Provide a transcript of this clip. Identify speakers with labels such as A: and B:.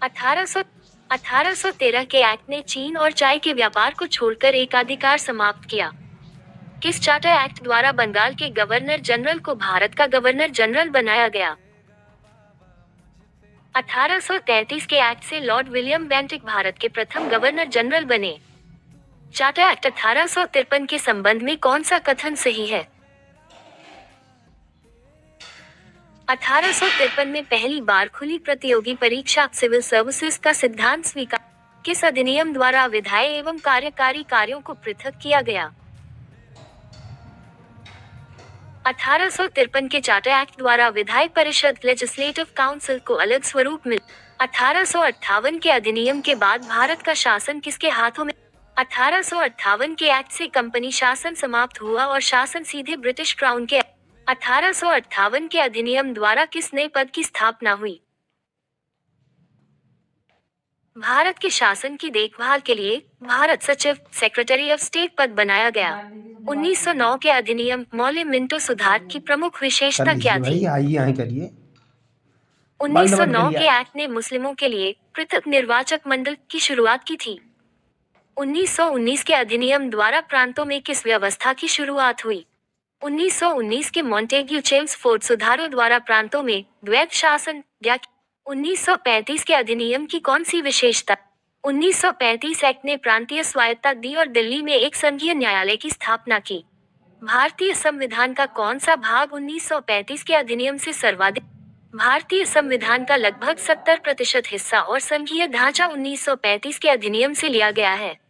A: 1813 के एक्ट ने चीन और चाय के व्यापार को छोड़कर एकाधिकार समाप्त किया। किस चार्टर एक्ट द्वारा बंगाल के गवर्नर जनरल को भारत का गवर्नर जनरल बनाया गया? 1833 के एक्ट से लॉर्ड विलियम बेंटिक भारत के प्रथम गवर्नर जनरल बने। चार्टर एक्ट 1853 के संबंध में कौन सा कथन सही है? 1853 में पहली बार खुली प्रतियोगी परीक्षा सिविल सर्विसेज का सिद्धांत स्वीकार किस अधिनियम द्वारा विधायी एवं कार्यकारी कार्यों को पृथक किया गया? 1853 के चार्टर एक्ट द्वारा विधायी परिषद लेजिस्लेटिव काउंसिल को अलग स्वरूप मिला। 1858 के अधिनियम के बाद भारत का शासन किसके हाथों में? 1858 के एक्ट से कंपनी शासन समाप्त हुआ और शासन सीधे ब्रिटिश क्राउन के। 1858 के अधिनियम द्वारा किस नए पद की स्थापना हुई? भारत के शासन की देखभाल के लिए भारत सचिव सेक्रेटरी ऑफ स्टेट पद बनाया गया। 1909 के अधिनियम मौले मिंटो सुधार की प्रमुख विशेषता क्या थी? 1909 के एक्ट ने मुस्लिमों के लिए पृथक निर्वाचक मंडल की शुरुआत की थी। 1919 के अधिनियम द्वारा प्रांतों में किस व्यवस्था की शुरुआत हुई? 1919 के मॉन्टेग्यू चेम्सफोर्ड सुधारों द्वारा प्रांतों में द्वैत शासन या 1935 के अधिनियम की कौन सी विशेषता? 1935 एक्ट ने प्रांतीय स्वायत्तता दी और दिल्ली में एक संघीय न्यायालय की स्थापना की। भारतीय संविधान का कौन सा भाग 1935 के अधिनियम से सर्वाधिक? भारतीय संविधान का लगभग 70% हिस्सा और संघीय ढांचा 1935 के अधिनियम से लिया गया है।